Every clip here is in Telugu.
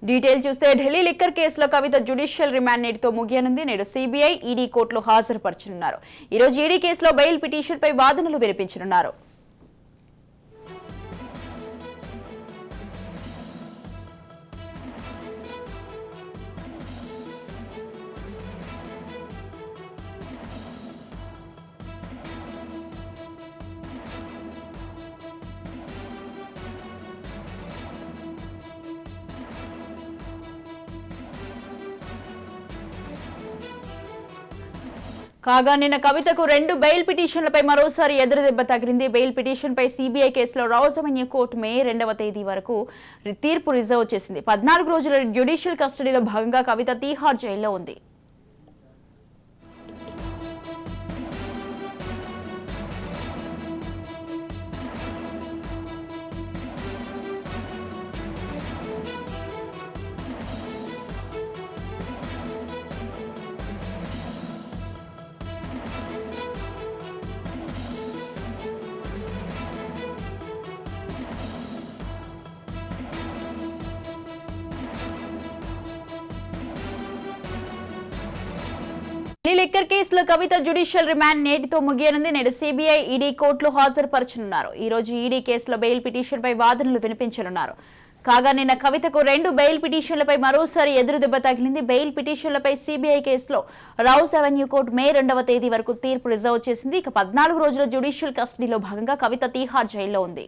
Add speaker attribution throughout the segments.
Speaker 1: డీటెయిల్ చూస్తే ఢిల్లీ లిక్కర్ కేసులో కవిత జ్యుడిషియల్ రిమాండ్ నేటితో ముగియనుంది. నేడు సిబిఐ, ఈడీ కోర్టులో హాజరుపరచనున్నారు. ఈ రోజు ఈడీ కేసులో బెయిల్ పిటిషన్పై వాదనలు వినిపించనున్నారు. కాగా నిన్న కవితకు 2 బెయిల్ పిటిషన్లపై మరోసారి ఎదురుదెబ్బ తగిలింది. బెయిల్ పిటిషన్పై సిబిఐ కేసులో రౌస్ అవెన్యూ కోర్టు మే 2వ తేదీ వరకు తీర్పు రిజర్వ్ చేసింది. 14 రోజుల జ్యుడిషియల్ కస్టడీలో భాగంగా కవిత తీహార్ జైల్లో ఉంది. ఢిల్లీ లిక్కర్ కేసులో కవిత జ్యుడిషియల్ రిమాండ్ నేటితో ముగియనుంది. నేడు సిబిఐ, ఈడీ కోర్టులో హాజరుపరచనున్నారు. ఈ రోజు ఈడీ కేసులో బెయిల్ పిటిషన్పై వాదనలు వినిపించనున్నారు. కాగా నిన్న కవితకు 2 బెయిల్ పిటిషన్లపై మరోసారి ఎదురుదెబ్బ తగిలింది. బెయిల్ పిటిషన్లపై సిబిఐ కేసులో రౌస్ అవెన్యూ కోర్టు మే 2వ తేదీ వరకు తీర్పు రిజర్వ్ చేసింది. ఇక 14 రోజుల జ్యుడిషియల్ కస్టడీలో భాగంగా కవిత తీహార్ జైల్లో ఉంది.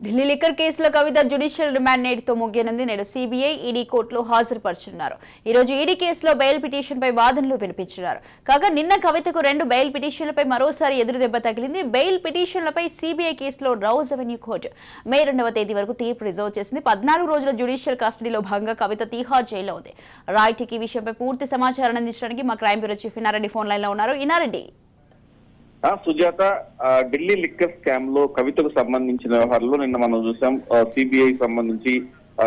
Speaker 1: ఢిల్లీ లిక్కర్ కేసులో కవిత జ్యుడిషియల్ రిమాండ్ నేటితో ముగియనుంది. నేడు సిబిఐ, ఈడీ కోర్టులో హాజరుపరచనున్నారు. ఈ రోజు ఈడీ కేసులో బెయిల్ పిటిషన్పై వాదనలు వినిపించనున్నారు. కాగా నిన్న కవితకు 2 బెయిల్ పిటిషన్లపై మరోసారి ఎదురుదెబ్బ తగిలింది. బెయిల్ పిటిషన్లపై సిబిఐ కేసులో రౌస్ అవెన్యూ కోర్టు మే 2వ తేదీ వరకు తీర్పు రిజర్వ్ చేసింది. 14 రోజుల జ్యుడిషియల్ కస్టడీలో భాగంగా కవిత తీహార్ జైల్లో ఉంది. రైట్, ఈ విషయంపై పూర్తి సమాచారాన్ని అందించడానికి మా crime bureau chief Inareddy phone line లో ఉన్నారు. ఇనారెడ్డి,
Speaker 2: సుజాత, ఢిల్లీ లిక్కర్ స్కామ్ లో కవితకు సంబంధించిన వ్యవహారంలో నిన్న మనం చూసాం. సిబిఐ సంబంధించి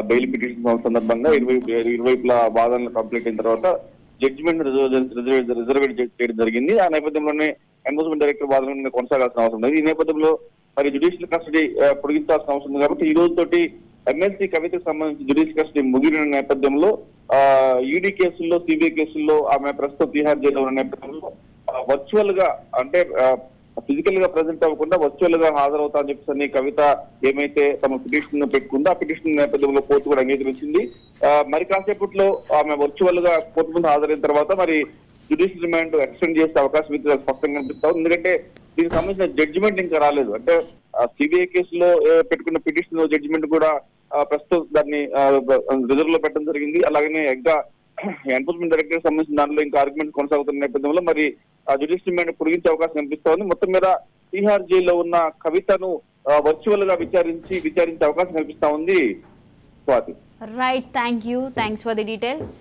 Speaker 2: బెయిల్ పిటిషన్ సందర్భంగా ఇరువైపుల వాదనలు కంప్లీట్ అయిన తర్వాత జడ్జిమెంట్ రిజర్వేట్ చేయడం జరిగింది. ఆ నేపథ్యంలోనే ఎన్ఫోర్స్మెంట్ డైరెక్టర్ వాదన కొనసాగాల్సిన అవసరం లేదు. ఈ నేపథ్యంలో మరి జ్యుడిషియల్ కస్టడీ పొడిగించాల్సిన అవసరం ఉంది. కాబట్టి ఈ రోజు తోటి ఎమ్మెల్సీ కవితకు సంబంధించి జ్యుడిషియల్ కస్టడీ ముగిన నేపథ్యంలో ఈడీ కేసుల్లో, సిబిఐ కేసుల్లో ఆమె ప్రస్తుతం తిహార్ జైల్లో ఉన్న నేపథ్యంలో వర్చువల్ గా, అంటే ఫిజికల్ గా ప్రెజెంట్ అవ్వకుండా వర్చువల్ గా హాజరవుతా అని చెప్పేసి కవిత ఏమైతే తమ పిటిషన్ పెట్టుకుందో ఆ పిటిషన్ నేపథ్యంలో కోర్టు కూడా అంగీకరించింది. మరి కాసేపట్లో ఆమె వర్చువల్ గా కోర్టు ముందు హాజరైన తర్వాత మరి జ్యుడిషియల్ రిమాండ్ ఎక్స్టెండ్ చేసే అవకాశం అయితే స్పష్టంగా కనిపిస్తాం. ఎందుకంటే దీనికి సంబంధించిన జడ్జిమెంట్ ఇంకా రాలేదు. అంటే సిబిఐ కేసులో పెట్టుకున్న పిటిషన్ జడ్జిమెంట్ కూడా ప్రస్తుతం దాన్ని రిజర్వ్ లో పెట్టడం జరిగింది. అలాగనే ఇంకా ఎన్ఫోర్స్మెంట్ డైరెక్టర్ సంబంధించిన దానిలో ఇంకా ఆర్గ్యుమెంట్ కొనసాగుతున్న నేపథ్యంలో మరి జ్యుడిషియల్ రిమాండ్ పొడిగించే అవకాశం కనిపిస్తోంది. మొత్తం మీద తిహార్ జైల్లో ఉన్న కవితను వర్చువల్ గా విచారించే అవకాశం కనిపిస్తా ఉంది. Swathi.
Speaker 1: Right, thanks for the details.